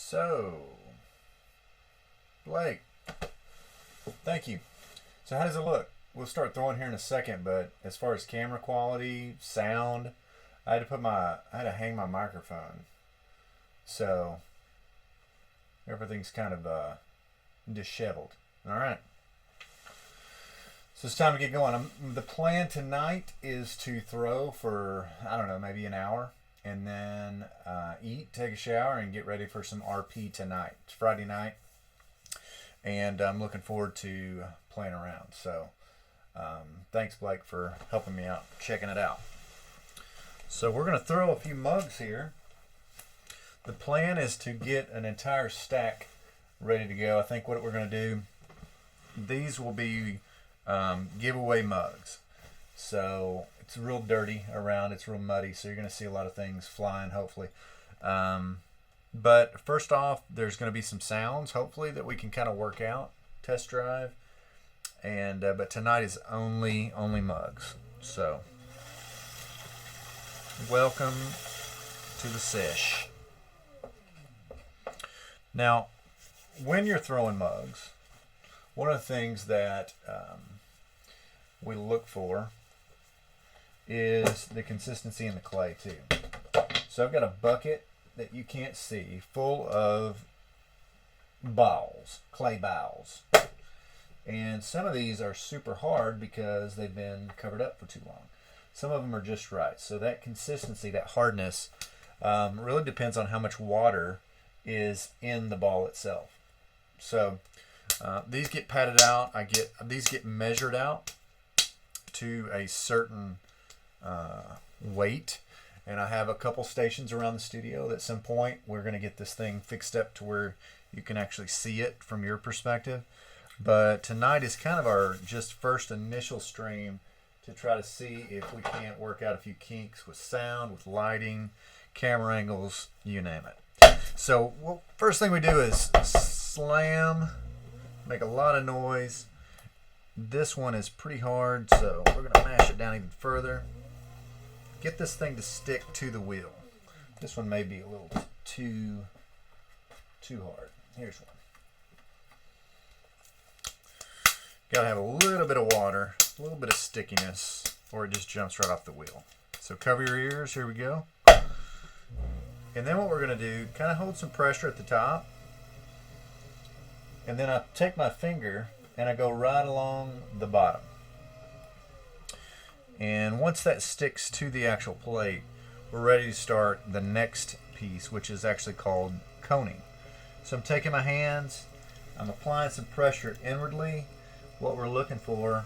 So, Blake, thank you. So how does it look? We'll start throwing here in a second, but as far as camera quality, sound, I had to hang my microphone. So, everything's kind of disheveled. All right. So it's time to get going. The plan tonight is to throw for, I don't know, maybe an hour, and then eat, take a shower, and get ready for some RP tonight. It's Friday night, and I'm looking forward to playing around. So thanks, Blake, for helping me out, checking it out. So we're going to throw a few mugs here. The plan is to get an entire stack ready to go. I think what we're going to do, these will be giveaway mugs. So it's real dirty around, it's real muddy, so you're going to see a lot of things flying, hopefully. But first off, there's going to be some sounds, hopefully, that we can kind of work out, test drive. And but tonight is only mugs. So welcome to the sesh. Now, when you're throwing mugs, one of the things that we look for is the consistency in the clay too. So I've got a bucket that you can't see full of balls, clay balls. And some of these are super hard because they've been covered up for too long. Some of them are just right. So that consistency, that hardness, really depends on how much water is in the ball itself. So these get patted out. These get measured out to a certain weight, and I have a couple stations around the studio that at some point we're going to get this thing fixed up to where you can actually see it from your perspective. But tonight is kind of our just first initial stream to try to see if we can't work out a few kinks with sound, with lighting, camera angles, you name it. So first thing we do is slam, make a lot of noise. This one is pretty hard, so we're going to mash it down even further. Get this thing to stick to the wheel. This one may be a little too hard. Here's one. Got to have a little bit of water, a little bit of stickiness, or it just jumps right off the wheel. So cover your ears. Here we go. And then what we're going to do, kind of hold some pressure at the top. And then I take my finger and I go right along the bottom. And once that sticks to the actual plate, we're ready to start the next piece, which is actually called coning. So I'm taking my hands, I'm applying some pressure inwardly. What we're looking for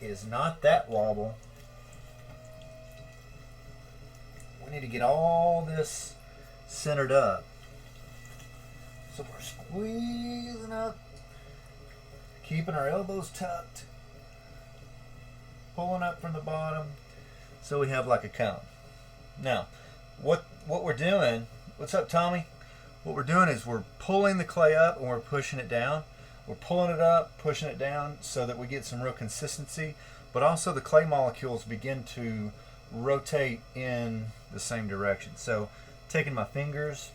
is not that wobble. We need to get all this centered up. So we're squeezing up, keeping our elbows tucked, pulling up from the bottom, so we have like a cone. Now, what we're doing, what's up, Tommy? What we're doing is we're pulling the clay up and we're pushing it down. We're pulling it up, pushing it down so that we get some real consistency, but also the clay molecules begin to rotate in the same direction. So taking my fingers,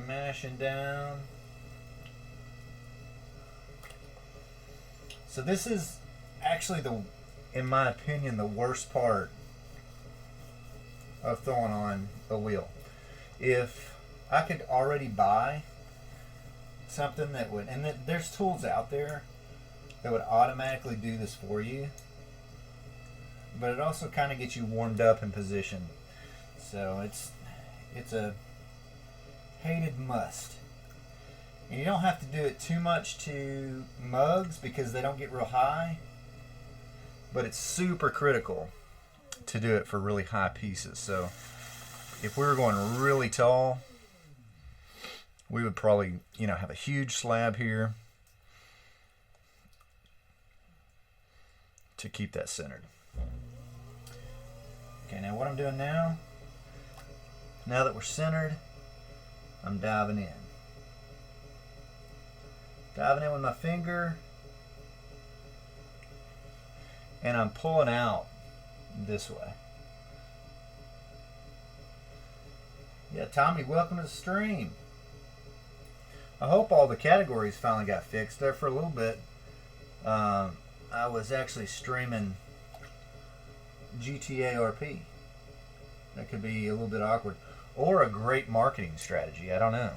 mashing down. So this is actually in my opinion, the worst part of throwing on a wheel. If I could already buy something that would, and there's tools out there that would automatically do this for you, but it also kind of gets you warmed up in position. So it's a hated must. And you don't have to do it too much to mugs because they don't get real high, but it's super critical to do it for really high pieces. So if we were going really tall, we would probably, have a huge slab here to keep that centered. Okay, now what I'm doing now that we're centered, I'm diving in. Diving in with my finger, and I'm pulling out this way. Yeah, Tommy, welcome to the stream. I hope all the categories finally got fixed. There for a little bit, I was actually streaming GTA RP. That could be a little bit awkward. Or a great marketing strategy. I don't know.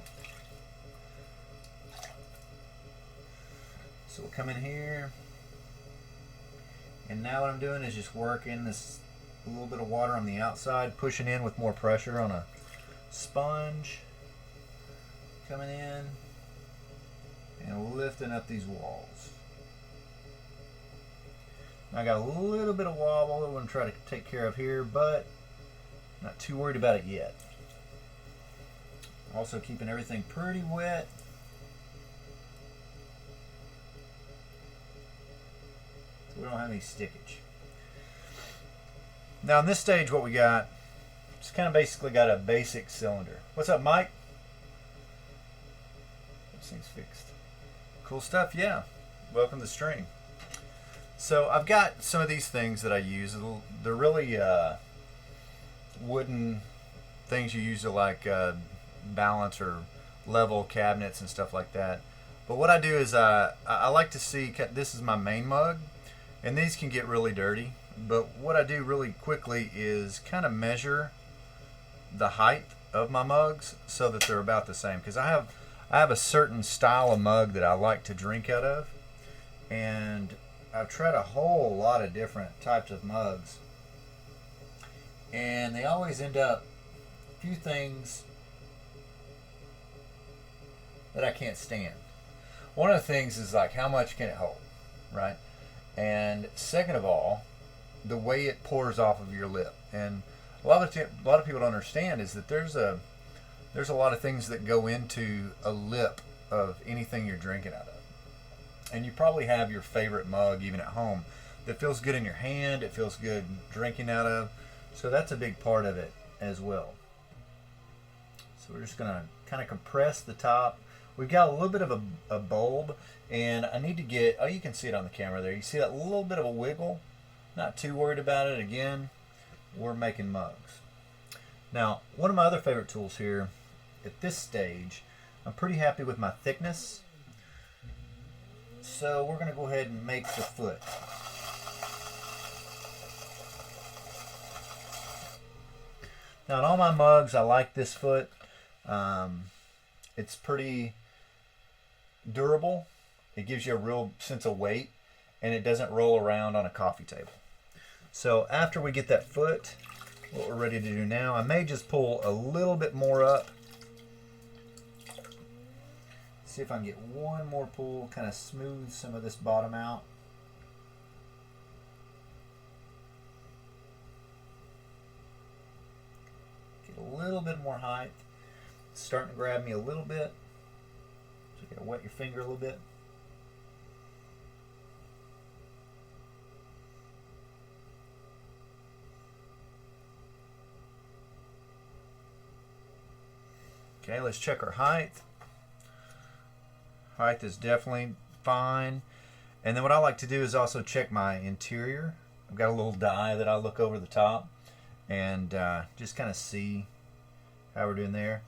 So we'll come in here. And now what I'm doing is just working this a little bit of water on the outside, pushing in with more pressure on a sponge. Coming in and lifting up these walls. I got a little bit of wobble I'm going to try to take care of here, but not too worried about it yet. Also keeping everything pretty wet. So we don't have any stickage. Now in this stage what we got, just kind of basically got a basic cylinder. What's up, Mike? Everything's fixed. Cool stuff, yeah. Welcome to the stream. So I've got some of these things that I use. They're really wooden things you use to like balance or level cabinets and stuff like that. But what I do is I like to see, this is my main mug, and these can get really dirty. But what I do really quickly is kind of measure the height of my mugs so that they're about the same. Because I have a certain style of mug that I like to drink out of, and I've tried a whole lot of different types of mugs, and they always end up a few things that I can't stand. One of the things is like, how much can it hold, right? And second of all, the way it pours off of your lip. And a lot of people don't understand is that there's a lot of things that go into a lip of anything you're drinking out of. And you probably have your favorite mug even at home that feels good in your hand, it feels good drinking out of. So that's a big part of it as well. So we're just going to kind of compress the top. We've got a little bit of a bulb, and I need to get, oh, you can see it on the camera there. You see that little bit of a wiggle? Not too worried about it. Again, we're making mugs. Now, one of my other favorite tools here at this stage, I'm pretty happy with my thickness. So we're going to go ahead and make the foot. Now in all my mugs, I like this foot. It's pretty durable. It gives you a real sense of weight, and it doesn't roll around on a coffee table. So after we get that foot, what we're ready to do now, I may just pull a little bit more up. See if I can get one more pull, kind of smooth some of this bottom out. Get a little bit more height. It's starting to grab me a little bit. So you gotta wet your finger a little bit. Okay, let's check our height. Height is definitely fine. And then what I like to do is also check my interior. I've got a little die that I look over the top and just kind of see how we're doing there.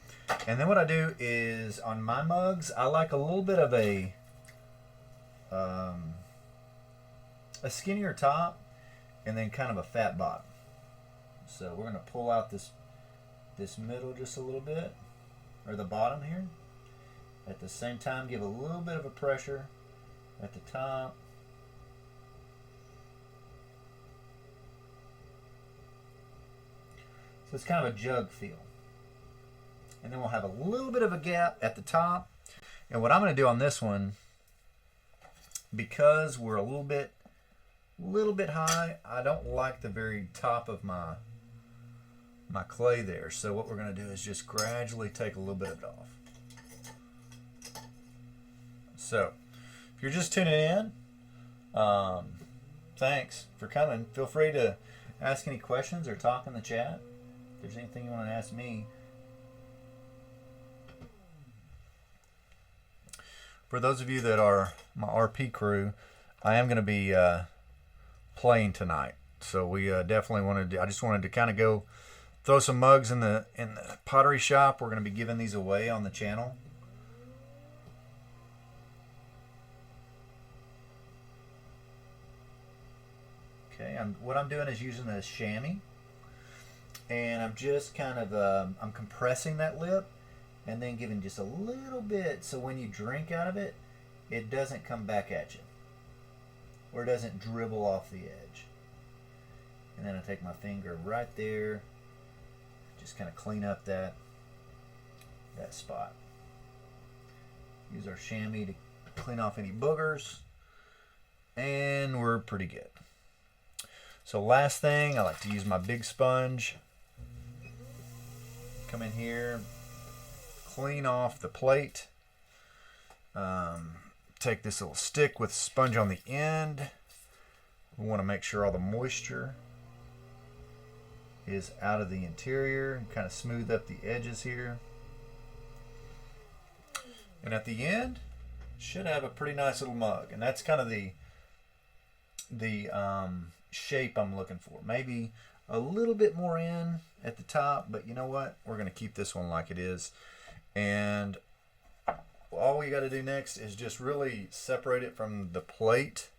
And then what I do is on my mugs, I like a little bit of a skinnier top and then kind of a fat bottom. So we're going to pull out this middle just a little bit, or the bottom here. At the same time, give a little bit of a pressure at the top. So it's kind of a jug feel. And then we'll have a little bit of a gap at the top. And what I'm going to do on this one, because we're a little bit high, I don't like the very top of my clay there. So what we're going to do is just gradually take a little bit of it off. So, if you're just tuning in, thanks for coming. Feel free to ask any questions or talk in the chat. If there's anything you want to ask me. For those of you that are my RP crew, I am going to be playing tonight. So we definitely wanted to, I just wanted to kind of go throw some mugs in the pottery shop. We're going to be giving these away on the channel. Okay, what I'm doing is using a chamois, and I'm just kind of I'm compressing that lip and then giving just a little bit, so when you drink out of it, it doesn't come back at you, or it doesn't dribble off the edge. And then I take my finger right there, just kind of clean up that spot. Use our chamois to clean off any boogers, and we're pretty good. So last thing, I like to use my big sponge. Come in here, clean off the plate. Take this little stick with sponge on the end. We want to make sure all the moisture is out of the interior and kind of smooth up the edges here. And at the end, should have a pretty nice little mug. And that's kind of the shape I'm looking for. Maybe a little bit more in at the top, but you know what? We're going to keep this one like it is. And all we got to do next is just really separate it from the plate.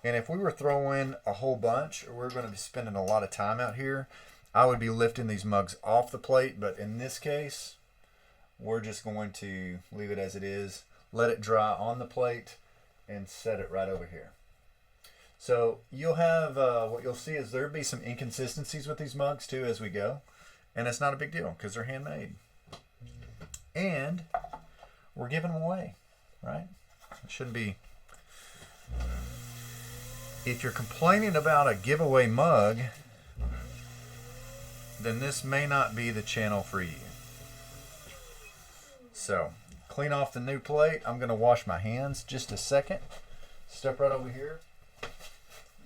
And if we were throwing a whole bunch, or we're going to be spending a lot of time out here, I would be lifting these mugs off the plate. But in this case, we're just going to leave it as it is, let it dry on the plate, and set it right over here. So you'll have, what you'll see is there'll be some inconsistencies with these mugs too as we go. And it's not a big deal because they're handmade. And we're giving them away, right? It shouldn't be. If you're complaining about a giveaway mug, then this may not be the channel for you. So, clean off the new plate. I'm going to wash my hands just a second. Step right over here.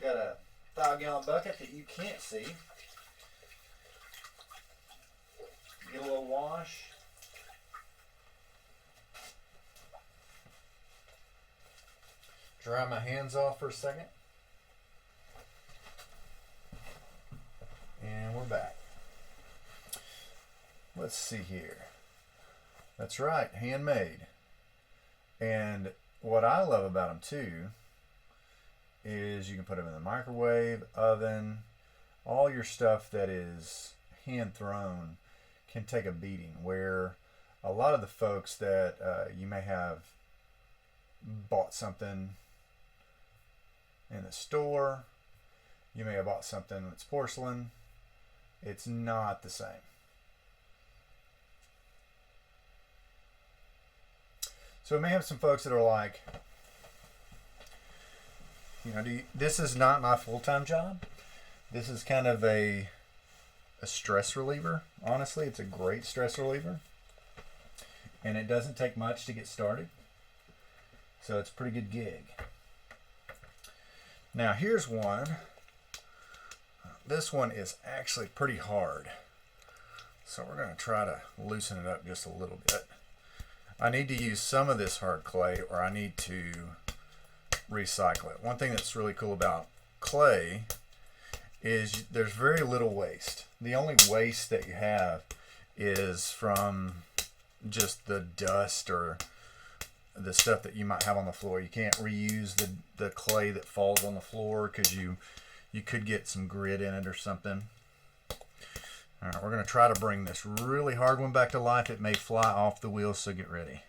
Got a 5-gallon bucket that you can't see. Get a little wash. Dry my hands off for a second. And we're back. Let's see here. That's right, handmade. And what I love about them too is you can put them in the microwave, oven, all your stuff that is hand thrown can take a beating, where a lot of the folks that you may have bought something in the store, you may have bought something that's porcelain, it's not the same. So we may have some folks that are like, you know, this is not my full-time job. This is kind of a stress reliever. Honestly, it's a great stress reliever. And it doesn't take much to get started. So it's a pretty good gig. Now here's one. This one is actually pretty hard. So we're going to try to loosen it up just a little bit. I need to use some of this hard clay, or I need to recycle it. One thing that's really cool about clay is there's very little waste. The only waste that you have is from just the dust or the stuff that you might have on the floor. You can't reuse the clay that falls on the floor because you could get some grit in it or something. All right, we're going to try to bring this really hard one back to life. It may fly off the wheel, so get ready.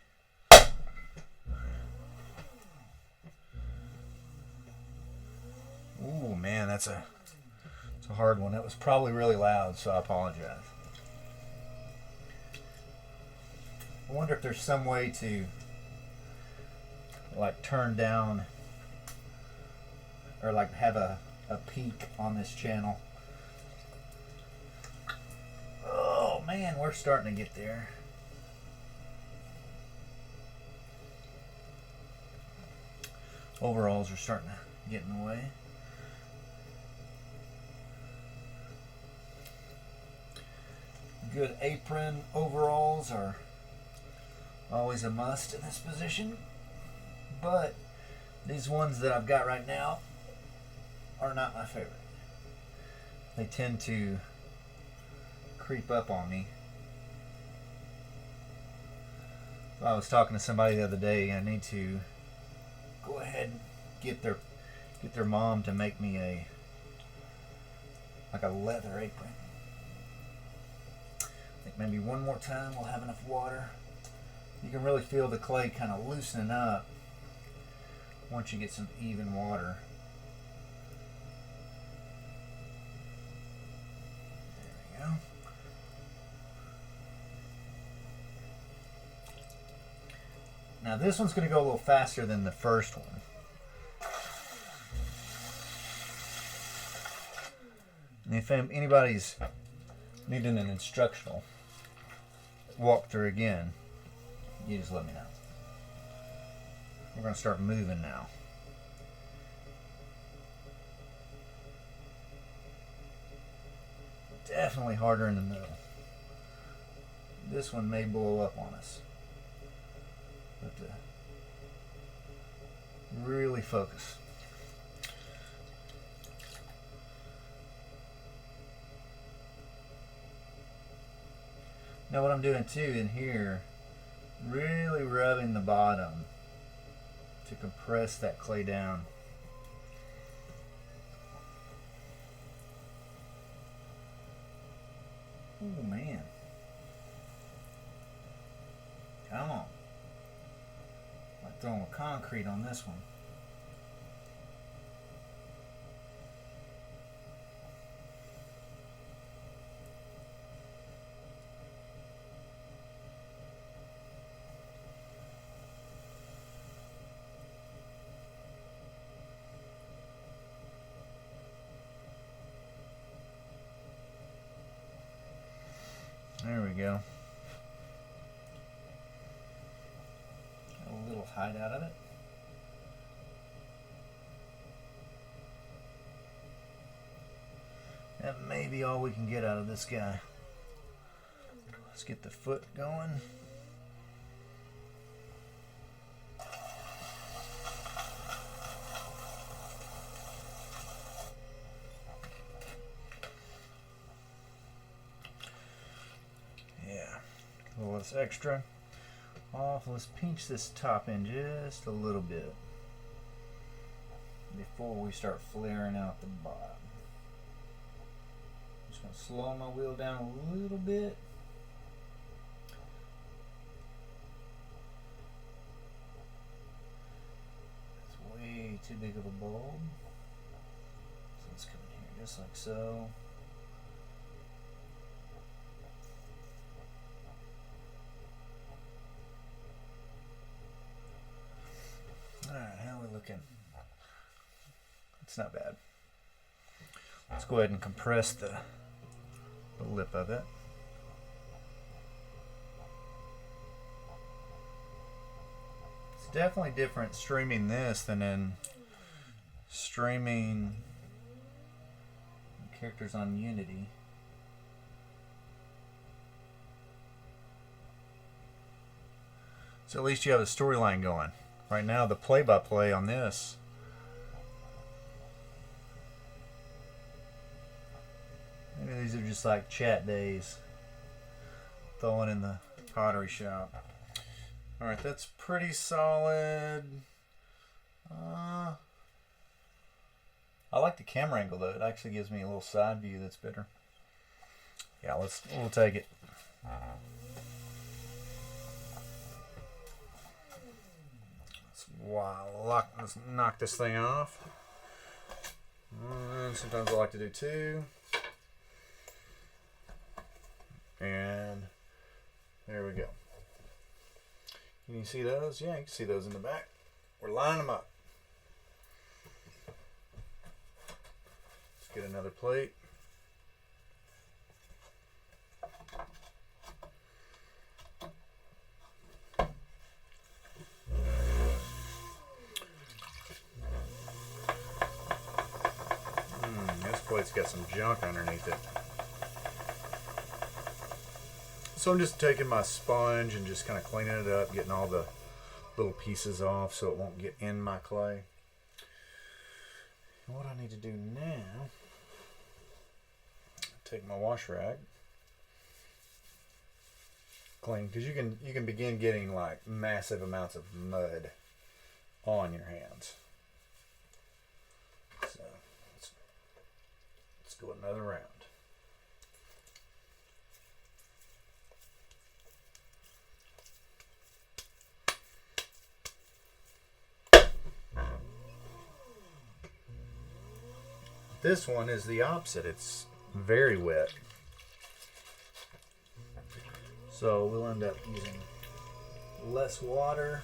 Ooh, man, it's a hard one. That was probably really loud, so I apologize. I wonder if there's some way to like turn down or like have a peak on this channel. Oh man, we're starting to get there. Overalls are starting to get in the way. Good apron overalls are always a must in this position, but these ones that I've got right now are not my favorite. They tend to creep up on me. So I was talking to somebody the other day. I need to go ahead and get their mom to make me a leather apron. I think maybe one more time we'll have enough water. You can really feel the clay kind of loosening up once you get some even water. There we go. Now this one's going to go a little faster than the first one. And if anybody's needing an instructional walkthrough again, you just let me know. We're going to start moving now. Definitely harder in the middle. This one may blow up on us. Have to really focus. Now what I'm doing too in here, really rubbing the bottom to compress that clay down. Oh man. Come on. Like throwing a concrete on this one. There we go. Got a little height out of it. That may be all we can get out of this guy. Let's get the foot going. A little less extra off. Let's pinch this top end just a little bit before we start flaring out the bottom. Just going to slow my wheel down a little bit. It's way too big of a bulb. So let's come in here just like so. Alright, how are we looking? It's not bad. Let's go ahead and compress the lip of it. It's definitely different streaming this than in streaming characters on Unity. So at least you have a storyline going. Right now, the play-by-play on this, maybe these are just like chat days, throwing in the pottery shop. All right, that's pretty solid. I like the camera angle though. It actually gives me a little side view that's better. Yeah, we'll take it. Let's knock this thing off. And sometimes I like to do two. And there we go. Can you see those? Yeah, you can see those in the back. We're lining them up. Let's get another plate. It's got some junk underneath it. So I'm just taking my sponge and just kind of cleaning it up, getting all the little pieces off so it won't get in my clay. And what I need to do now, take my wash rag clean, because you can begin getting like massive amounts of mud on your hands. So let's go another round. This one is the opposite. It's very wet. So we'll end up using less water.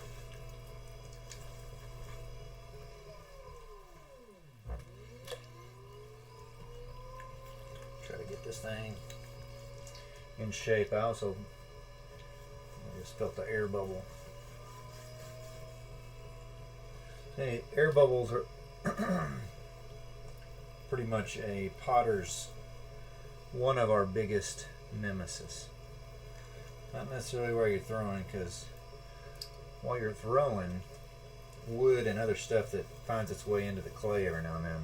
Try to get this thing in shape. I just felt the air bubble. Hey, air bubbles are pretty much a potter's one of our biggest nemesis. Not necessarily while you're throwing, because while you're throwing, wood and other stuff that finds its way into the clay every now and then,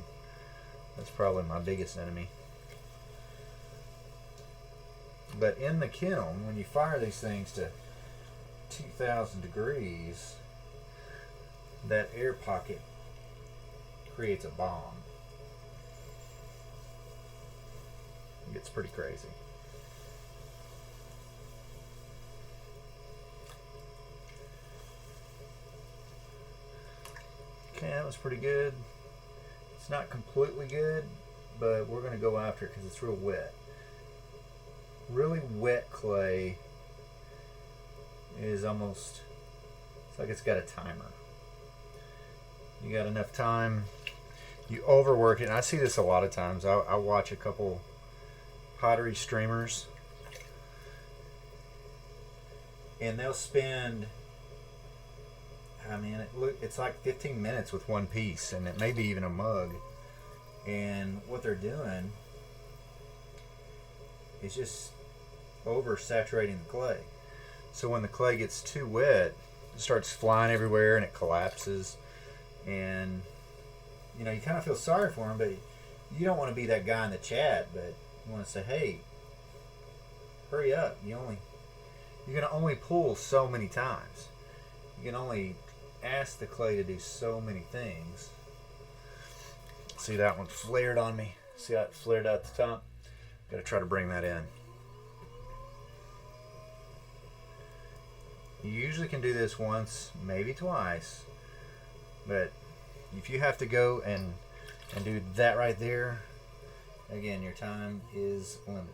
that's probably my biggest enemy. But in the kiln, when you fire these things to 2,000 degrees, that air pocket creates a bomb. It gets pretty crazy. Okay, that was pretty good. It's not completely good, but we're going to go after it because it's real wet. Really wet clay is almost, it's like it's got a timer. You got enough time, you overwork it. And I see this a lot of times. I watch a couple pottery streamers, and they'll spend, I mean, it's like 15 minutes with one piece, and it may be even a mug. And what they're doing is just oversaturating the clay. So when the clay gets too wet, it starts flying everywhere and it collapses. And you know, you kind of feel sorry for them, but you don't want to be that guy in the chat. But you want to say, hey, hurry up. You're gonna only pull so many times. You can only ask the clay to do so many things. See, that one flared on me. See how it flared out the top? Got to try to bring that in. You usually can do this once, maybe twice, but if you have to go and do that right there, again, your time is limited.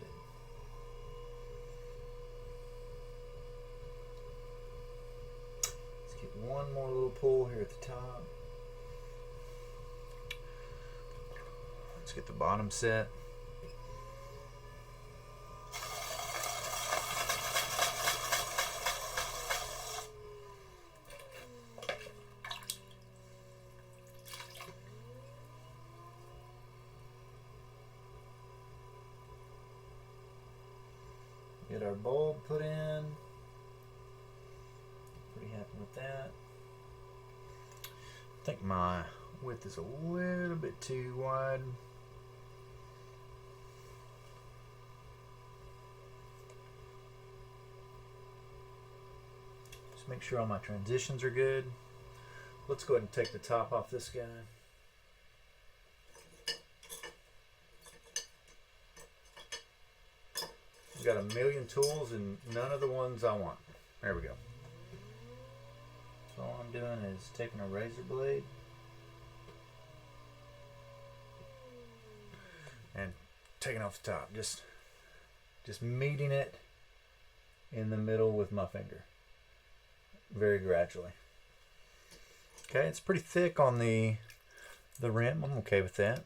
Let's get one more little pull here at the top. Let's get the bottom set. Get our bulb put in. Pretty happy with that. I think my width is a little bit too wide. Just make sure all my transitions are good. Let's go ahead and take the top off this guy. Got a million tools and none of the ones I want. There we go. So all I'm doing is taking a razor blade and taking off the top. Just meeting it in the middle with my finger. Very gradually. Okay, it's pretty thick on the rim. I'm okay with that.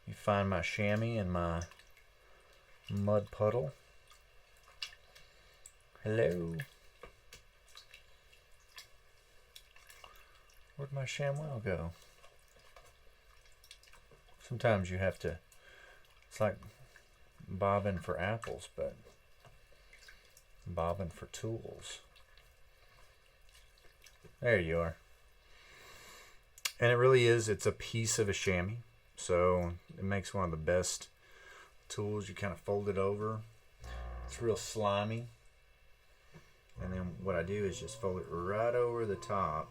You find my chamois and my mud puddle. Hello. Where'd my chamois go? Sometimes you have to, it's like bobbing for apples, but bobbing for tools. There you are. And it really is, it's a piece of a chamois. So it makes one of the best tools. You kind of fold it over. It's real slimy. And then what I do is just fold it right over the top,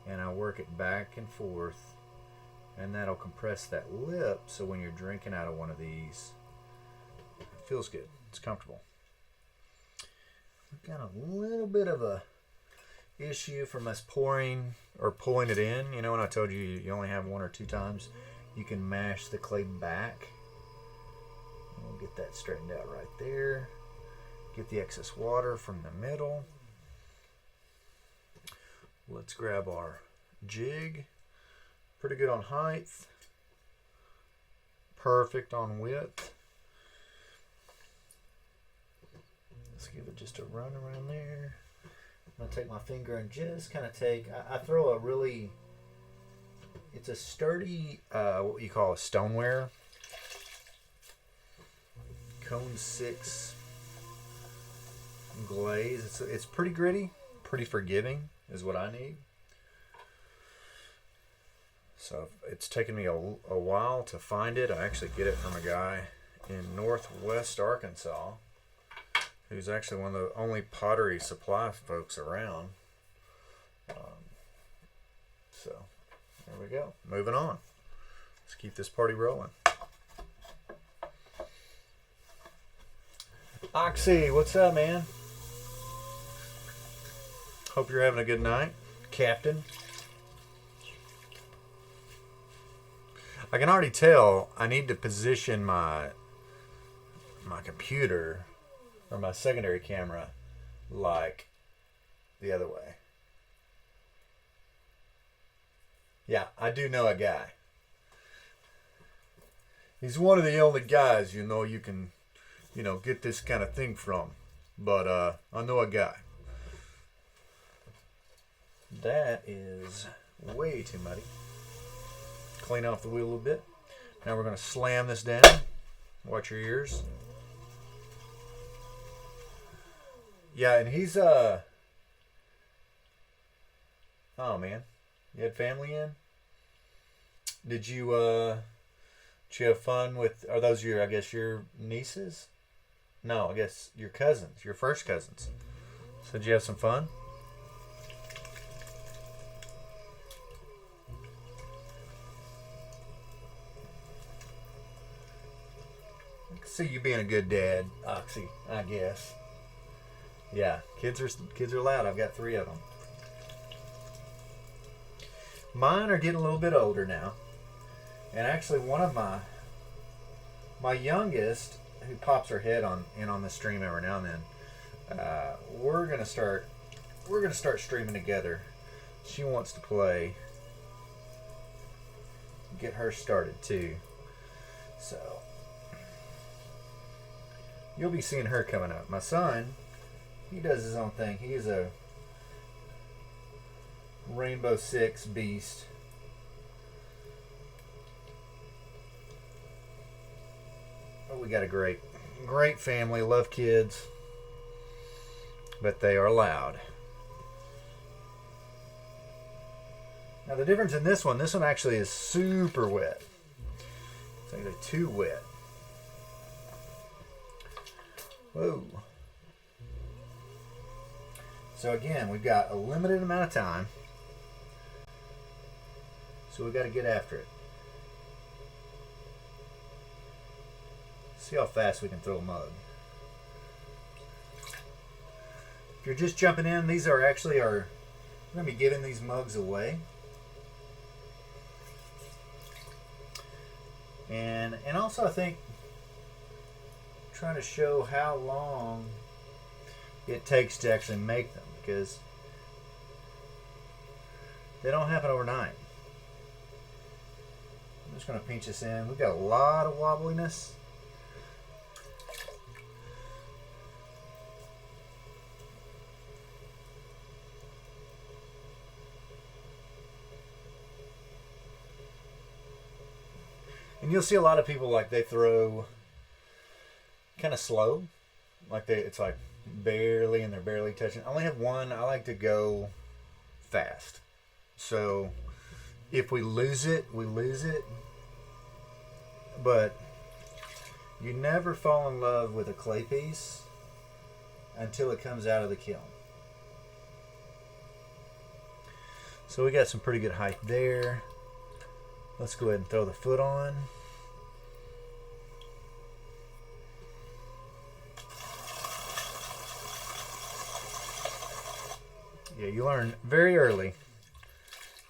and I work it back and forth, and that'll compress that lip, so when you're drinking out of one of these, it feels good. It's comfortable. We've got a little bit of a issue from us pouring or pulling it in. You know, when I told you you only have 1 or 2 times you can mash the clay back. We'll get that straightened out right there. Get the excess water from the middle. Let's grab our jig. Pretty good on height. Perfect on width. Let's give it just a run around there. I'm going to take my finger and just kind of I throw a really, it's a sturdy, what you call a stoneware. Cone 6 glaze. It's pretty gritty, pretty forgiving is what I need. So it's taken me a while to find it. I actually get it from a guy in Northwest Arkansas, who's actually one of the only pottery supply folks around. So there we go. Moving on. Let's keep this party rolling. Oxy, what's up, man? Hope you're having a good night, Captain. I can already tell I need to position my computer or my secondary camera like the other way. Yeah, I do know a guy. He's one of the only guys, you can, get this kind of thing from. But I know a guy. That is way too muddy. Clean off the wheel a little bit. Now we're going to slam this down. Watch your ears. Yeah, and he's oh man, you had family in? Did you have fun with? Are those your nieces? No, I guess your cousins, your first cousins. So did you have some fun? I can see you being a good dad, Oxy, I guess. Yeah, kids are loud. I've got 3 of them. Mine are getting a little bit older now, and actually one of my youngest, who pops her head in on the stream every now and then, we're gonna start streaming together. She wants to play. Get her started too. So you'll be seeing her coming up. My son, he does his own thing. He is a Rainbow Six beast. Oh, we got a great family. Love kids, but they are loud. Now the difference in this one actually is super wet. It's actually too wet. Whoa. So again, we've got a limited amount of time. So we've got to get after it. See how fast we can throw a mug. If you're just jumping in, these are actually we're going to be giving these mugs away. And also I think trying to show how long it takes to actually make them, because they don't happen overnight. I'm just going to pinch this in. We've got a lot of wobbliness. And you'll see a lot of people, like, they throw kind of slow. Like it's like barely, and they're barely touching. I only have one. I like to go fast. So if we lose it, we lose it. But you never fall in love with a clay piece until it comes out of the kiln. So we got some pretty good height there. Let's go ahead and throw the foot on. Yeah, you learn very early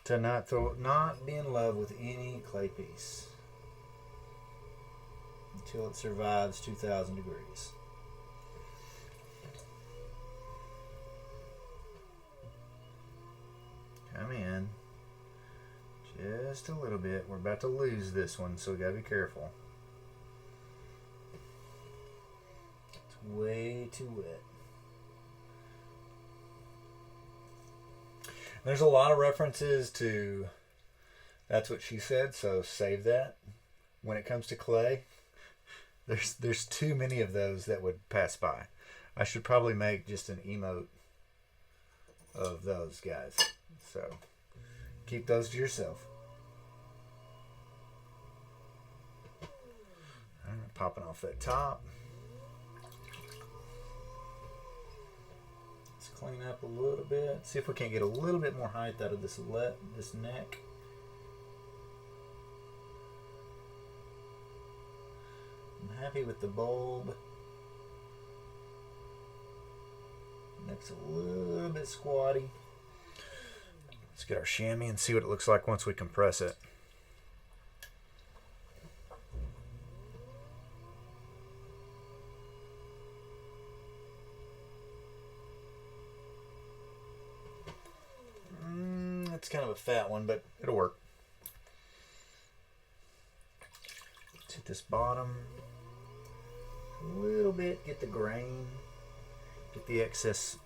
to not be in love with any clay piece until it survives 2,000 degrees. Come in just a little bit. We're about to lose this one, so we gotta be careful. It's way too wet. There's a lot of references to "that's what she said," so save that. When it comes to clay, there's too many of those that would pass by. I should probably make just an emote of those guys. So keep those to yourself. All right, popping off that top. Let's clean up a little bit. See if we can't get a little bit more height out of this neck. I'm happy with the bulb. Neck's a little bit squatty. Let's get our chamois and see what it looks like once we compress it. It's kind of a fat one, but it'll work. Let's hit this bottom a little bit, get the grain, get the excess,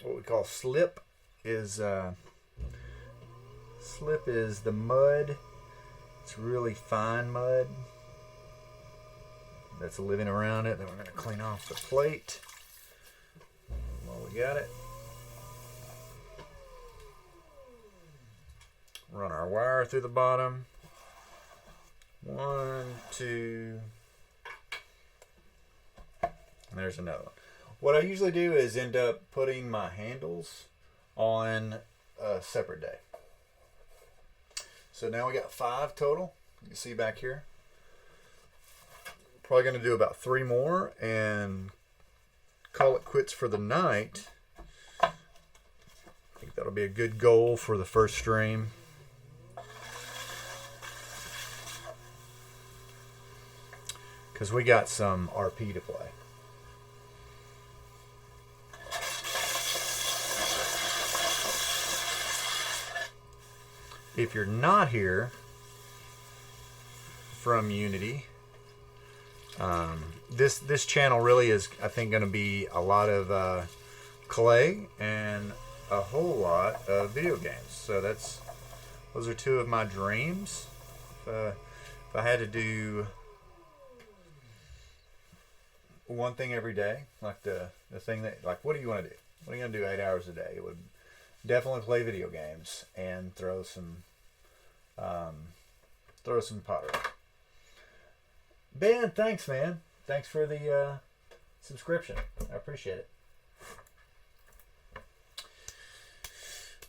what we call slip is the mud. It's really fine mud that's living around it. Then we're going to clean off the plate while we got it. Run our wire through the bottom. 1, 2, and there's another one. What I usually do is end up putting my handles on a separate day. So now we got 5 total. You can see back here. Probably going to do about 3 more and call it quits for the night. I think that'll be a good goal for the first stream. Because we got some RP to play. If you're not here from Unity, this channel really is, I think, going to be a lot of clay and a whole lot of video games. So those are 2 of my dreams. If I had to do one thing every day, like the thing that, like, what do you want to do? What are you going to do 8 hours a day? It would definitely play video games and throw some pottery. Ben, thanks, man. Thanks for the subscription. I appreciate it.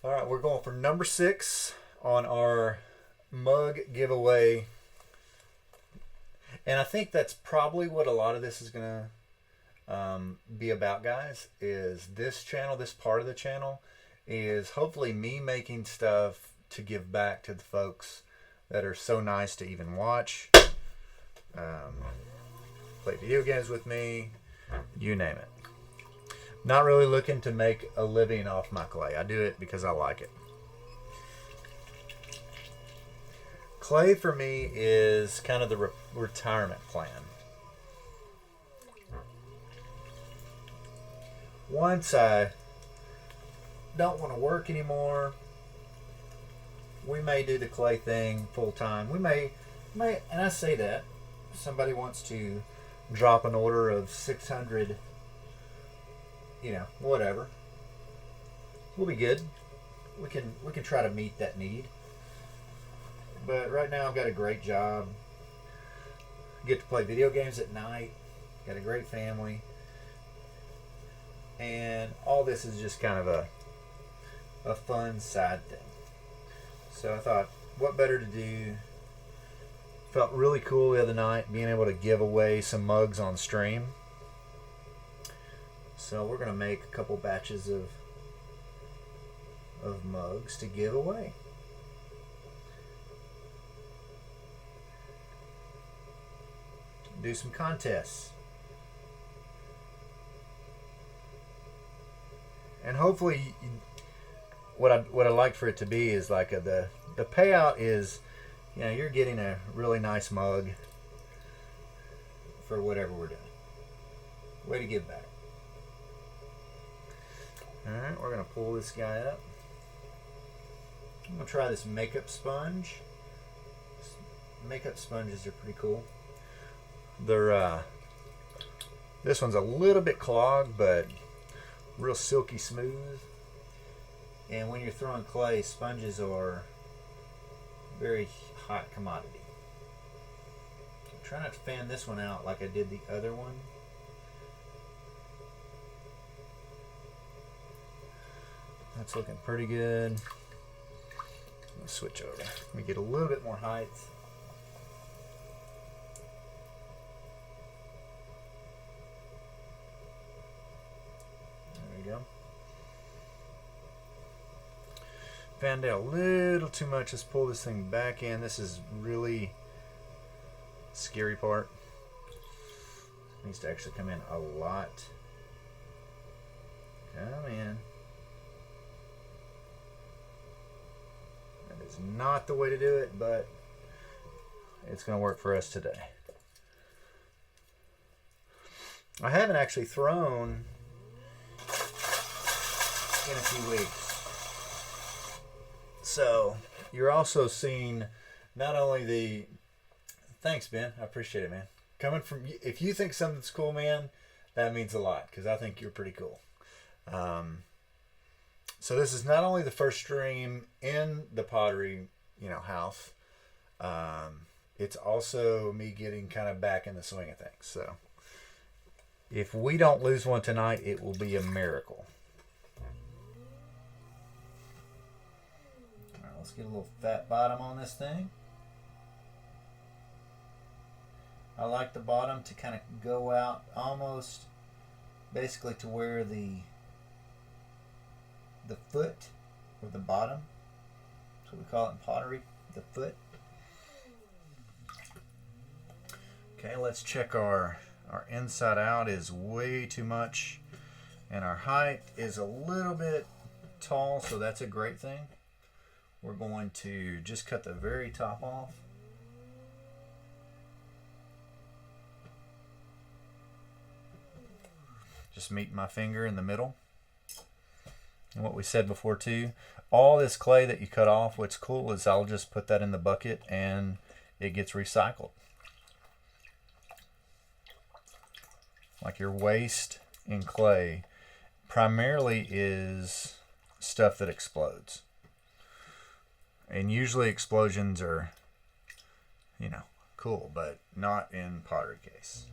All right, we're going for number 6 on our mug giveaway. And I think that's probably what a lot of this is going to be about, guys, is this channel, this part of the channel, is hopefully me making stuff to give back to the folks that are so nice to even watch, play video games with me, you name it. Not really looking to make a living off my clay. I do it because I like it. Clay for me is kind of the retirement plan. Once I don't want to work anymore, we may do the clay thing full time. We may, and I say that, if somebody wants to drop an order of 600, whatever, we'll be good. We can try to meet that need. But right now I've got a great job. Get to play video games at night. Got a great family. And all this is just kind of a fun side thing. So I thought, what better to do? Felt really cool the other night being able to give away some mugs on stream. So we're going to make a couple batches of mugs to give away. Do some contests. And hopefully what I'd like for it to be is like the payout is, you know, you're getting a really nice mug for whatever we're doing. Way to give back. Alright, we're going to pull this guy up. I'm going to try this makeup sponge. Makeup sponges are pretty cool. They're this one's a little bit clogged, but real silky smooth. And when you're throwing clay, sponges are very hot commodity. Try not to fan this one out like I did the other one. That's looking pretty good. Let's switch over. Let me get a little bit more height. There we go. Fanned out a little too much. Let's pull this thing back in. This is really scary part. It needs to actually come in a lot. Come in. That is not the way to do it, but it's going to work for us today. I haven't actually thrown in a few weeks. So you're also seeing not only the... Thanks, Ben. I appreciate it, man. Coming from... If you think something's cool, man, that means a lot, because I think you're pretty cool. So this is not only the first stream in the Pottery, house. It's also me getting kind of back in the swing of things. So if we don't lose one tonight, it will be a miracle. All right, let's get a little fat bottom on this thing. I like the bottom to kind of go out almost basically to where the foot or the bottom. That's what we call it in pottery, the foot. Okay, let's check our inside out is way too much, and our height is a little bit tall, so that's a great thing. We're going to just cut the very top off. Just meet my finger in the middle. And what we said before too, all this clay that you cut off, what's cool is I'll just put that in the bucket and it gets recycled. Like your waste in clay primarily is stuff that explodes. And usually explosions are, cool, but not in pottery case.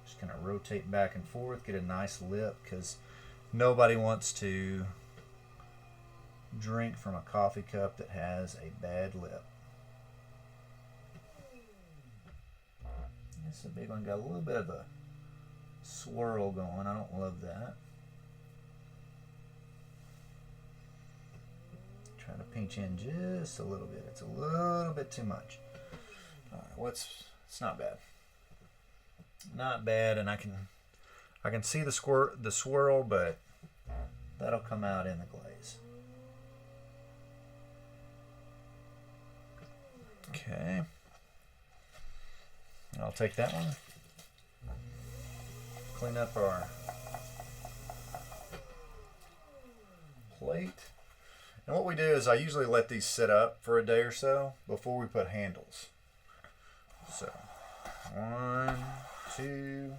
Just kind of rotate back and forth, get a nice lip, because nobody wants to drink from a coffee cup that has a bad lip. This is a big one, got a little bit of a swirl going. I don't love that. Try to pinch in just a little bit. It's a little bit too much. All right, it's not bad. Not bad, and I can see the swirl, but that'll come out in the glaze. Okay. I'll take that one. Clean up our plate. And what we do is I usually let these sit up for a day or so before we put handles. So, 1, 2.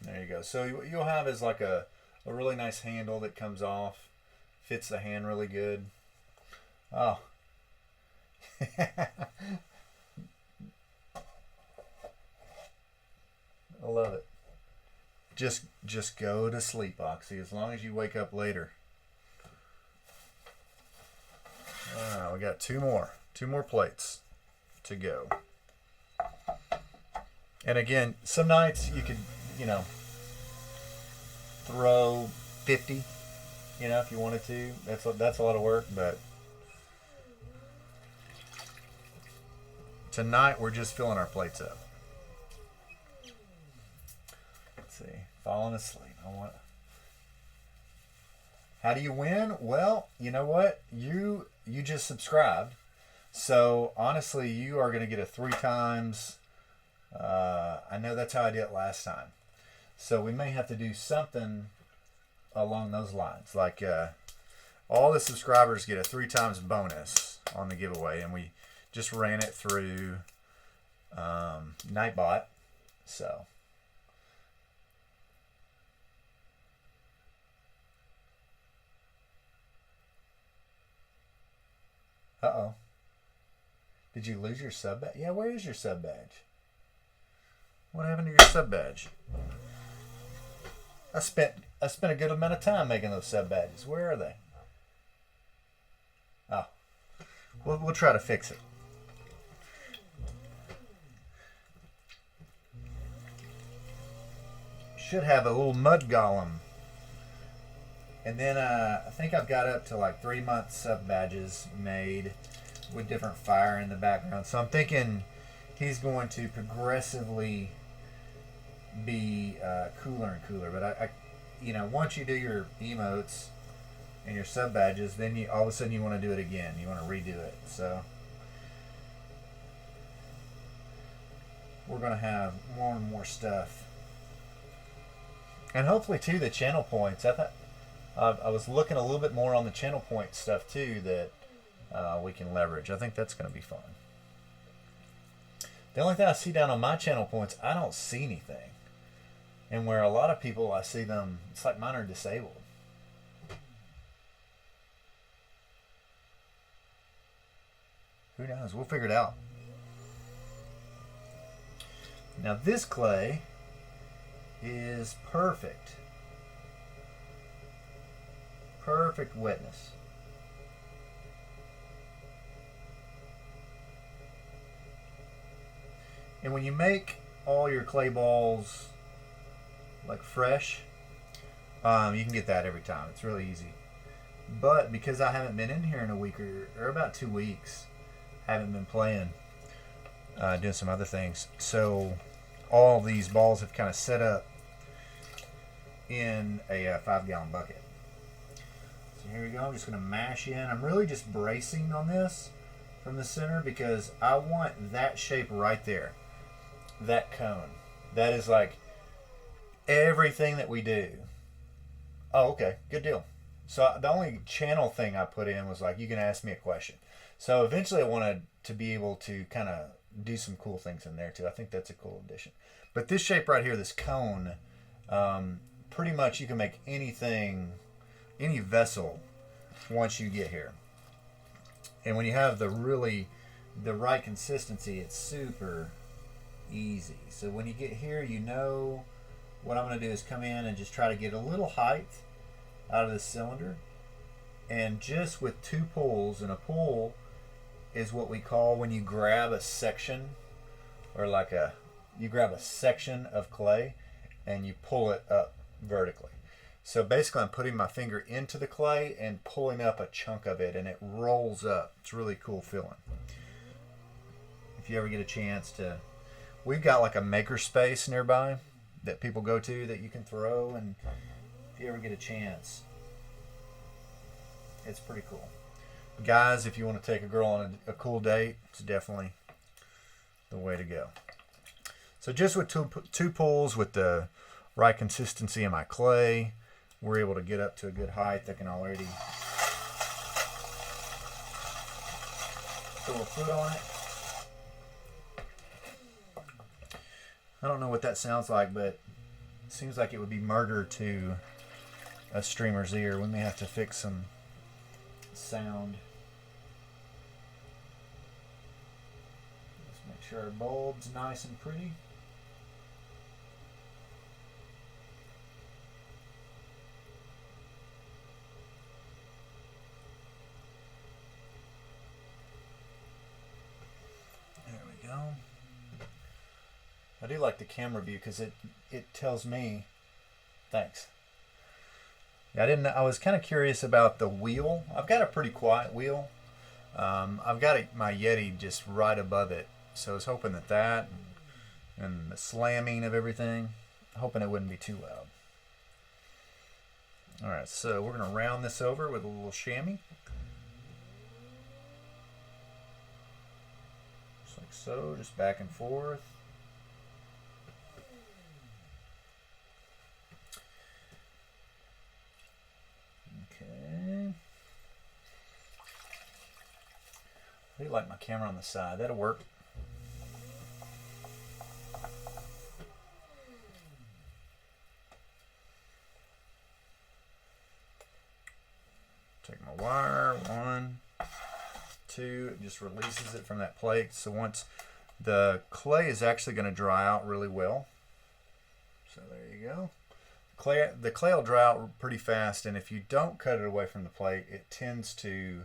There you go. So what you'll have is like a really nice handle that comes off. Fits the hand really good. Oh. Just go to sleep, Oxy, as long as you wake up later. We got two more plates to go. And again, some nights you could, throw 50, if you wanted to. That's a lot of work, but tonight we're just filling our plates up. Let's see, falling asleep. How do you win? Well, you know what? You just subscribed. So honestly, you are going to get a 3 times. I know that's how I did it last time. So we may have to do something along those lines. Like all the subscribers get a 3 times bonus on the giveaway. And we just ran it through Nightbot. So. Uh-oh. Did you lose your sub badge? Yeah, where is your sub badge? What happened to your sub badge? I spent a good amount of time making those sub badges. Where are they? Oh. We'll try to fix it. Should have a little mud golem. And then I think I've got up to like 3 months sub badges made with different fire in the background. So I'm thinking he's going to progressively be cooler and cooler. But I once you do your emotes and your sub badges, then you all of a sudden you want to do it again. You want to redo it. So we're going to have more and more stuff. And hopefully too the channel points. I was looking a little bit more on the channel point stuff too that we can leverage. I think that's going to be fun. The only thing I see down on my channel points, I don't see anything. And where a lot of people, I see them, it's like mine are disabled. Who knows? We'll figure it out. Now this clay is perfect. Perfect wetness. And when you make all your clay balls like fresh, you can get that every time. It's really easy. But because I haven't been in here in a week or about 2 weeks, haven't been playing, doing some other things. So all these balls have kind of set up in a 5-gallon bucket. So here we go. I'm just going to mash in. I'm really just bracing on this from the center because I want that shape right there. That cone. That is like everything that we do. Oh, okay. Good deal. So the only channel thing I put in was like, you can ask me a question. So eventually I wanted to be able to kind of do some cool things in there too. I think that's a cool addition. But this shape right here, this cone, pretty much you can make anything, any vessel once you get here. And when you have the right consistency, it's super easy. So when you get here, you know what I'm going to do is come in and just try to get a little height out of this cylinder. And just with 2 pulls, and a pull is what we call when you grab a section, or like you grab a section of clay and you pull it up vertically. So basically I'm putting my finger into the clay and pulling up a chunk of it and it rolls up. It's really cool feeling. If you ever get a chance to, we've got like a maker space nearby that people go to that you can throw, and if you ever get a chance, it's pretty cool. Guys, if you want to take a girl on a cool date, it's definitely the way to go. So just with two pulls with the right consistency in my clay, we're able to get up to a good height. I can already throw a foot on it. I don't know what that sounds like, but it seems like it would be murder to a streamer's ear. We may have to fix some sound. Just make sure our bulb's nice and pretty. do like the camera view because it tells me. Thanks. I was kind of curious about the wheel. I've got a pretty quiet wheel. I've got my Yeti just right above it, so I was hoping that and the slamming of everything, hoping it wouldn't be too loud. All right, so we're gonna round this over with a little chamois, just like so, just back and forth. Okay. I do like my camera on the side. That'll work. Take my wire, 1, 2, it just releases it from that plate. So once the clay is actually going to dry out really well. So there you go. The clay will dry out pretty fast, and if you don't cut it away from the plate, it tends to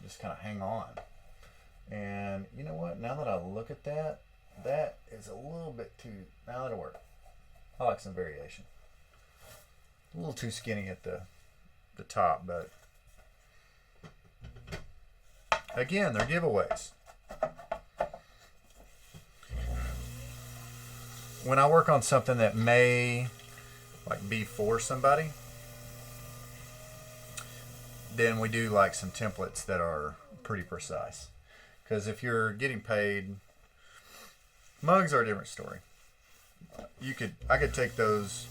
just kind of hang on. And you know what? Now that I look at that, that is a little bit too. Now that'll work. I like some variation. A little too skinny at the top, but again, they're giveaways. When I work on something that may like be for somebody, then we do like some templates that are pretty precise. Because if you're getting paid, mugs are a different story. I could take those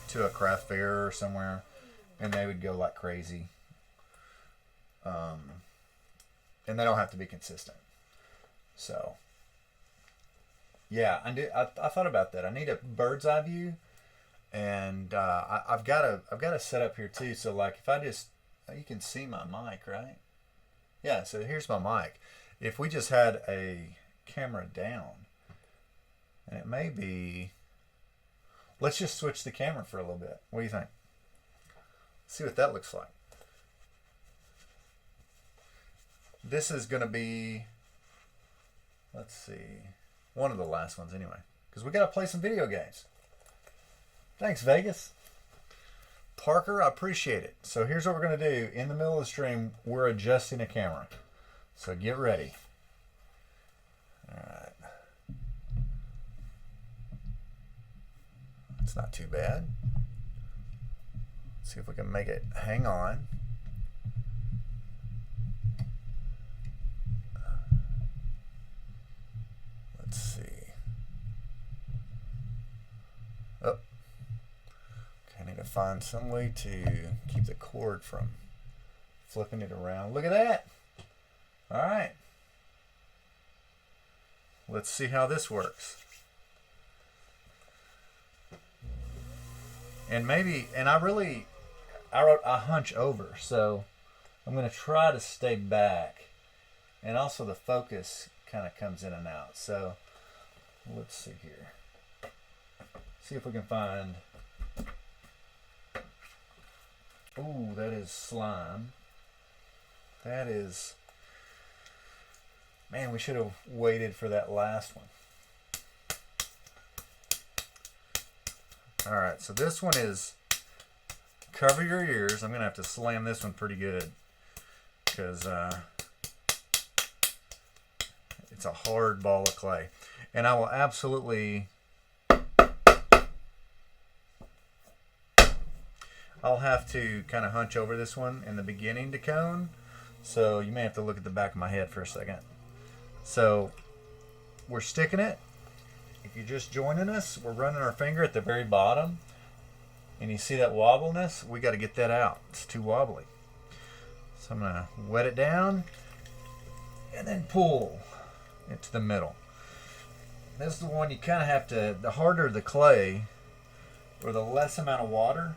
to a craft fair or somewhere, and they would go like crazy. And they don't have to be consistent. So, yeah, I thought about that. I need a bird's eye view, and I've got a setup here too. So like, if I just, you can see my mic, right? Yeah. So here's my mic. If we just had a camera down, and it may be, let's just switch the camera for a little bit. What do you think? See what that looks like. This is going to be, let's see, one of the last ones anyway, because we got to play some video games. Thanks, Vegas. Parker, I appreciate it. So here's what we're going to do. In the middle of the stream, we're adjusting a camera. So get ready. All right. It's not too bad. Let's see if we can make it hang on. Let's see. Oh. Okay, I need to find some way to keep the cord from flipping it around. Look at that. All right. Let's see how this works. And maybe, and I wrote a hunch over, so I'm going to try to stay back. And also the focus kind of comes in and out. So let's see here. See if we can find. Ooh, that is slime. That is, man, we should have waited for that last one. All right, so this one is cover your ears. I'm going to have to slam this one pretty good because it's a hard ball of clay. And I will absolutely, I'll have to kind of hunch over this one in the beginning to cone. So you may have to look at the back of my head for a second. So we're sticking it. If you're just joining us, we're running our finger at the very bottom. And you see that wobbliness? We got to get that out. It's too wobbly. So I'm going to wet it down and then pull it to the middle. This is the one you kind of have to, the harder the clay or the less amount of water,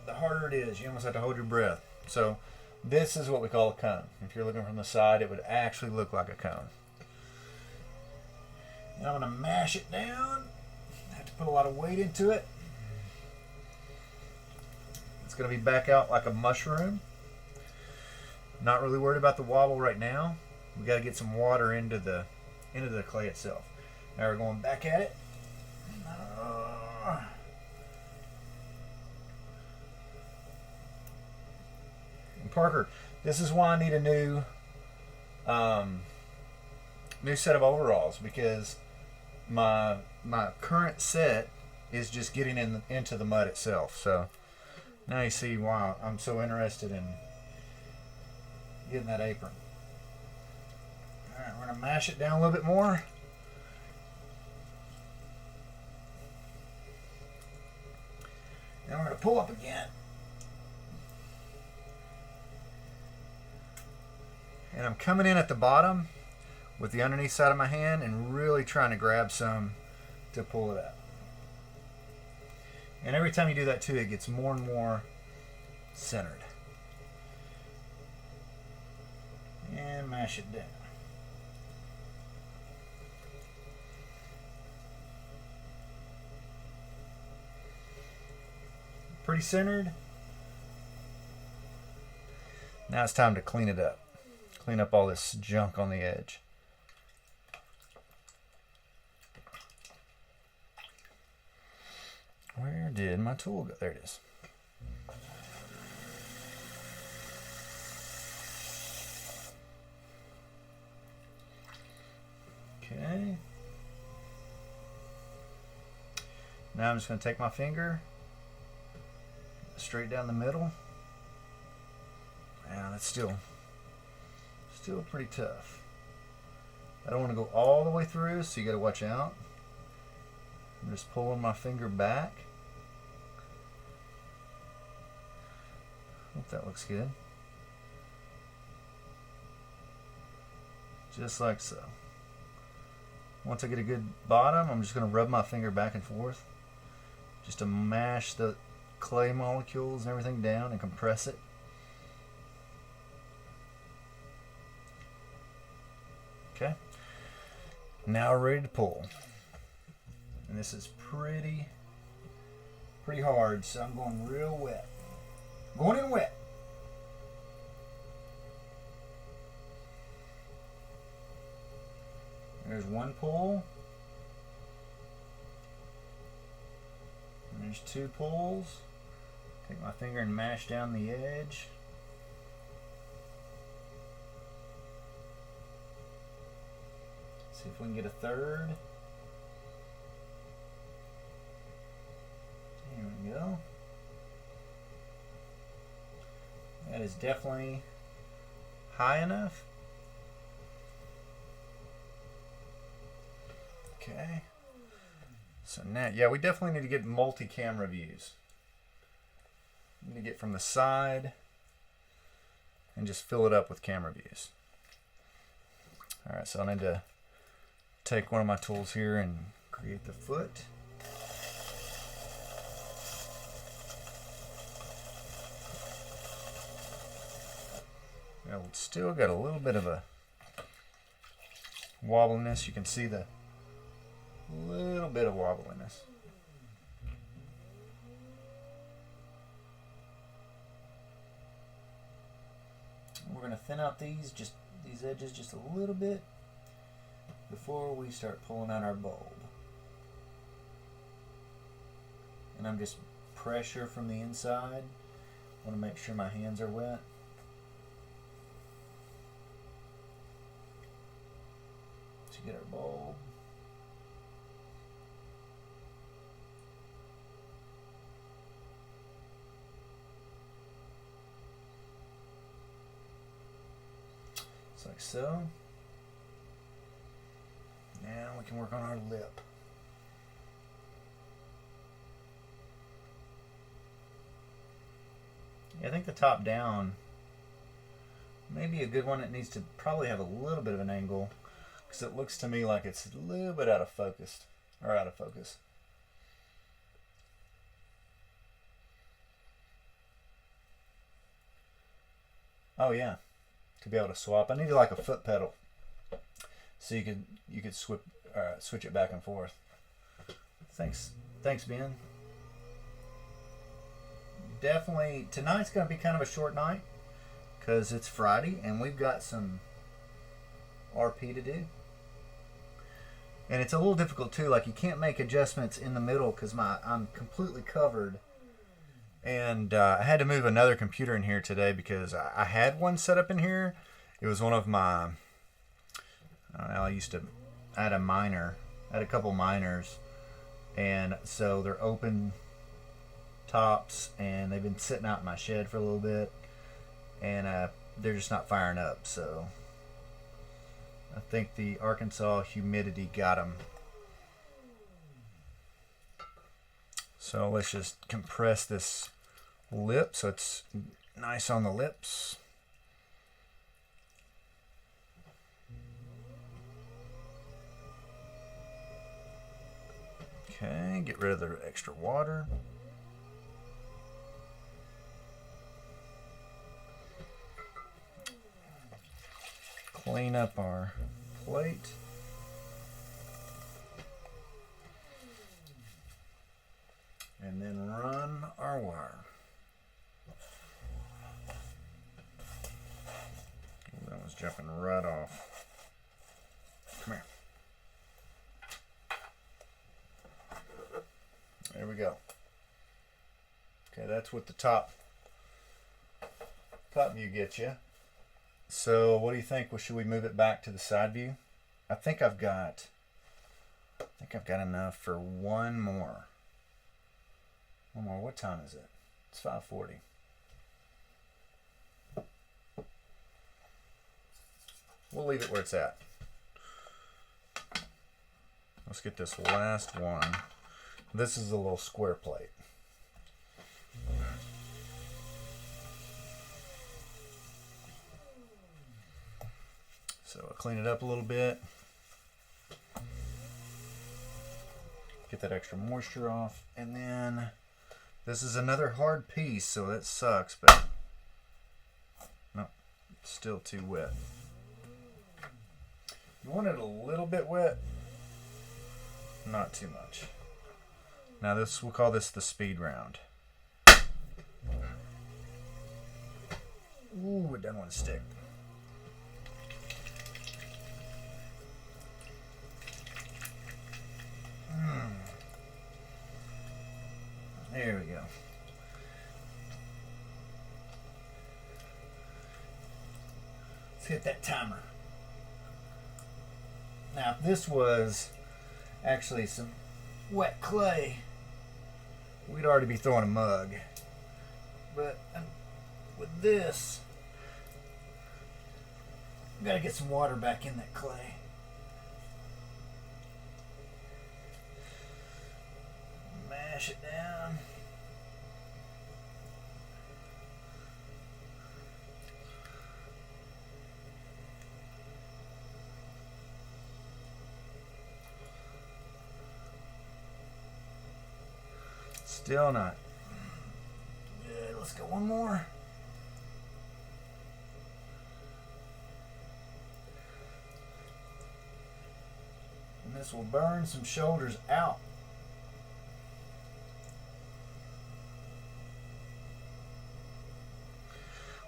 the harder it is. You almost have to hold your breath. So this is what we call a cone. If you're looking from the side, it would actually look like a cone. And I'm going to mash it down. I have to put a lot of weight into it. It's going to be back out like a mushroom. Not really worried about the wobble right now. We got to get some water into the clay itself. Now we're going back at it. And Parker, this is why I need a new set of overalls, because my current set is just getting into the mud itself. So now you see why I'm so interested in getting that apron. All right, we're gonna mash it down a little bit more. Then we're gonna pull up again. And I'm coming in at the bottom with the underneath side of my hand and really trying to grab some to pull it up. And every time you do that too, it gets more and more centered. And mash it down. Pretty centered. Now it's time to clean it up. Clean up all this junk on the edge. Where did my tool go? There it is. Okay. Now I'm just going to take my finger straight down the middle. Wow, that's still pretty tough. I don't want to go all the way through, so you got to watch out. I'm just pulling my finger back. Hope that looks good. Just like so. Once I get a good bottom, I'm just going to rub my finger back and forth just to mash the clay molecules and everything down and compress it. Okay. Now we're ready to pull. And this is pretty hard, so I'm going real wet. Going in wet. There's one pull. And there's two pulls. Take my finger and mash down the edge. See if we can get a third. Here we go. That is definitely high enough. Okay. So now, yeah, we definitely need to get multi-camera views. We need to get from the side and just fill it up with camera views. All right, so I need to take one of my tools here and create the foot. Now, it's still got a little bit of a wobbliness. You can see the little bit of wobbliness. We're going to thin out these edges just a little bit before we start pulling out our bulb. And I'm just pressure from the inside. I want to make sure my hands are wet. To get our bulb. Just like so. Now we can work on our lip. Yeah, I think the top down may be a good one. It needs to probably have a little bit of an angle because it looks to me like it's a little bit out of focus. Oh yeah, to be able to swap. I need like a foot pedal, so you could switch it back and forth. Thanks, Ben. Definitely tonight's going to be kind of a short night because it's Friday and we've got some RP to do. And it's a little difficult too. Like, you can't make adjustments in the middle because I'm completely covered. And I had to move another computer in here today because I had one set up in here. It was one of my, I had a miner. I had a couple miners. And so they're open tops and they've been sitting out in my shed for a little bit. And they're just not firing up. So I think the Arkansas humidity got them. So let's just compress this lip so it's nice on the lips. Okay, get rid of the extra water. Clean up our plate. And then run our wire. That was jumping right off. Come here. There we go. Okay, that's what the top view gets you. So what do you think? Well, should we move it back to the side view? I think I've got enough for one more. One more. What time is it? It's 5:40. We'll leave it where it's at. Let's get this last one. This is a little square plate. So I'll clean it up a little bit. Get that extra moisture off. And then this is another hard piece, so that sucks, but no, it's still too wet. You want it a little bit wet, not too much. Now this, we'll call this the speed round. Ooh, it doesn't want to stick. There we go. Let's hit that timer. Now, if this was actually some wet clay, we'd already be throwing a mug. But with this, we've got to get some water back in that clay. Mash it down. Still not. Good. Let's go one more. And this will burn some shoulders out.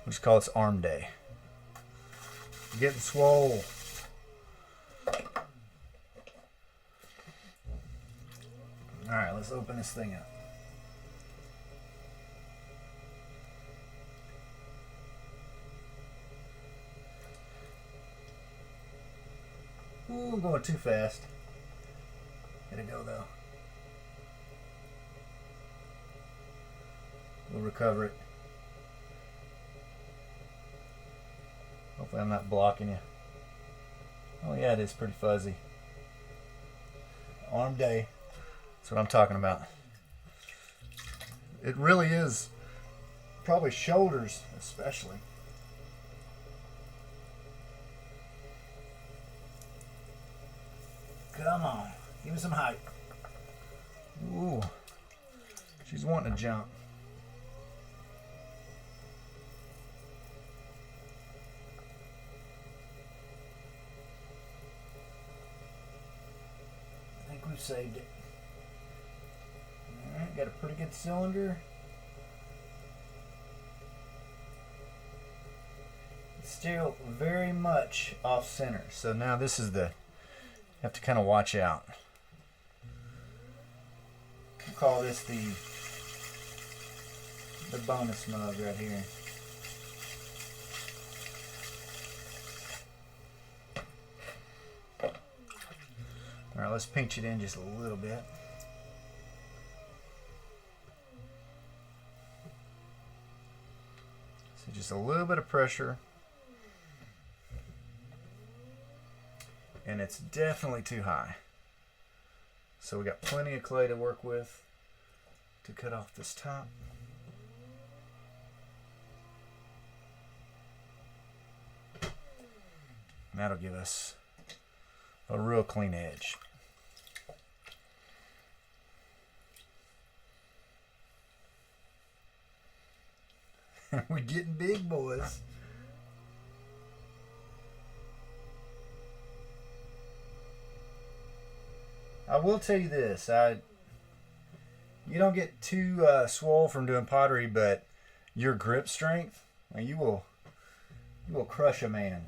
We just call this arm day. Getting swole. Alright, let's open this thing up. Ooh, I'm going too fast. Gotta go though. We'll recover it. Hopefully I'm not blocking you. Oh yeah, it is pretty fuzzy. Arm day. That's what I'm talking about. It really is. Probably shoulders especially. Come on. Give me some height. Ooh. She's wanting to jump. I think we've saved it. Alright, got a pretty good cylinder. Let's still very much off center. So now this is the, you have to kind of watch out. We'll call this the bonus mug right here. All right, let's pinch it in just a little bit. So just a little bit of pressure. And it's definitely too high. So we got plenty of clay to work with to cut off this top. And that'll give us a real clean edge. We're getting big, boys. I will tell you this: you don't get too swole from doing pottery, but your grip strength, you will crush a man.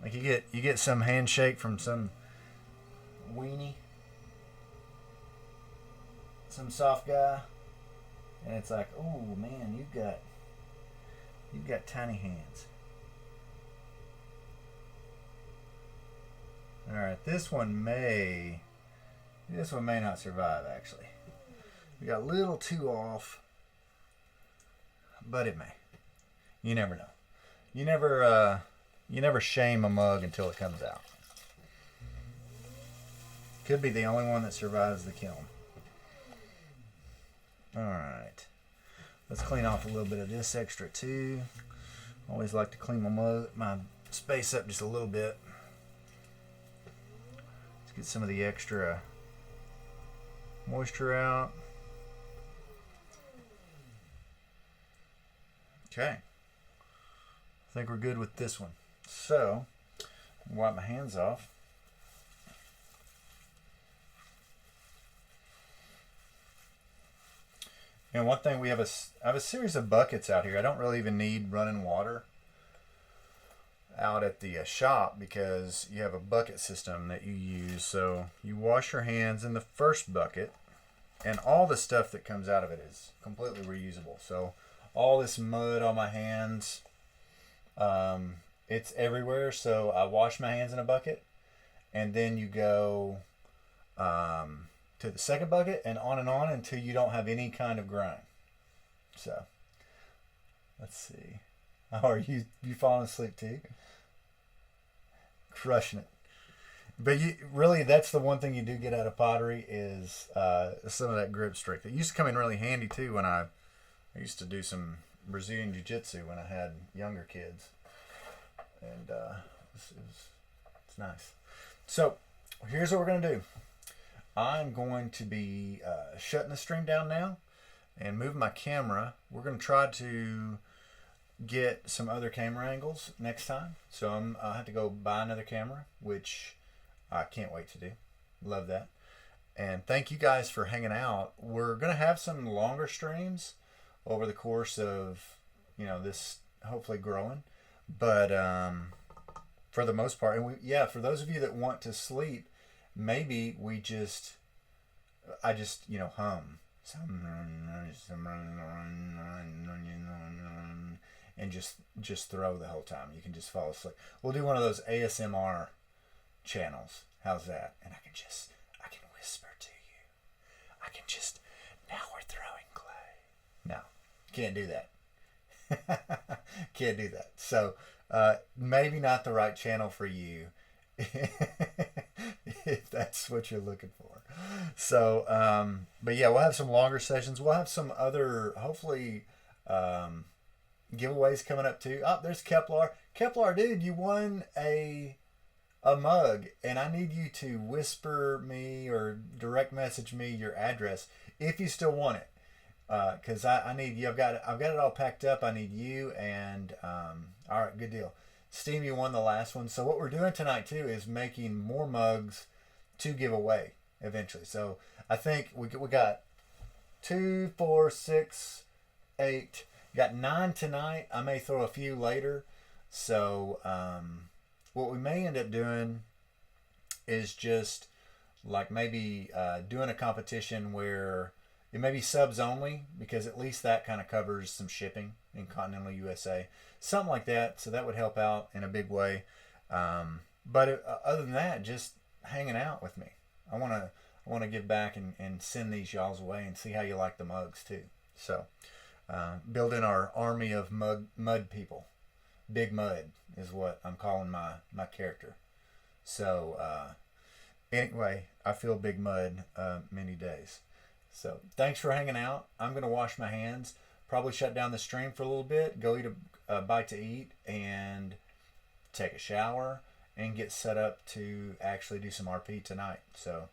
Like you get some handshake from some weenie, some soft guy, and it's like, oh man, you've got tiny hands. All right, this one may not survive actually. We got a little too off, but it may. You never know. You never shame a mug until it comes out. Could be the only one that survives the kiln. All right, let's clean off a little bit of this extra too. Always like to clean my space up just a little bit. Let's get some of the extra moisture out. Okay, I think we're good with this one. So, wipe my hands off. And one thing, I have a series of buckets out here. I don't really even need running water out at the shop because you have a bucket system that you use. So you wash your hands in the first bucket, and all the stuff that comes out of it is completely reusable. So all this mud on my hands, it's everywhere. So I wash my hands in a bucket, and then you go to the second bucket and on until you don't have any kind of grime. So let's see. How are you falling asleep too? Crushing it. But really, that's the one thing you do get out of pottery is some of that grip strength. It used to come in really handy too when I used to do some Brazilian Jiu-Jitsu when I had younger kids, and it's nice. So here's what we're gonna do. I'm going to be shutting the stream down now and moving my camera. We're going to try to get some other camera angles next time. So I'll have to go buy another camera, which I can't wait to do. Love that. And thank you guys for hanging out. We're going to have some longer streams over the course of, this hopefully growing. But for the most part, and for those of you that want to sleep, maybe I just hum and just throw the whole time. You can just fall asleep. We'll do one of those ASMR channels. How's that? And I can whisper to you. Now we're throwing clay. No, can't do that. Can't do that. So maybe not the right channel for you. If that's what you're looking for. So, but yeah, we'll have some longer sessions. We'll have some other, hopefully, giveaways coming up too. Oh, there's Kepler. Kepler, dude, you won a mug, and I need you to whisper me or direct message me your address if you still want it. Because I need you. I've got it all packed up. I need you, and all right, good deal. Steve, you won the last one. So what we're doing tonight too is making more mugs to give away eventually. So I think we got 2, 4, 6, 8. Got 9 tonight. I may throw a few later. So what we may end up doing is just like maybe doing a competition where it may be subs only, because at least that kind of covers some shipping in continental USA. Something like that. So that would help out in a big way. But other than that, just hanging out with me. I want to give back and send these y'alls away and see how you like the mugs too. So building our army of mud people. Big Mud is what I'm calling my character. So anyway, I feel Big Mud many days. So thanks for hanging out. I'm going to wash my hands, probably shut down the stream for a little bit, go eat a bite to eat, and take a shower, and get set up to actually do some RP tonight. So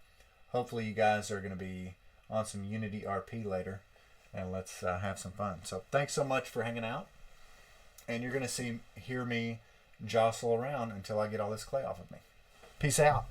hopefully you guys are going to be on some Unity RP later, and let's have some fun. So thanks so much for hanging out, and you're going to hear me jostle around until I get all this clay off of me. Peace out.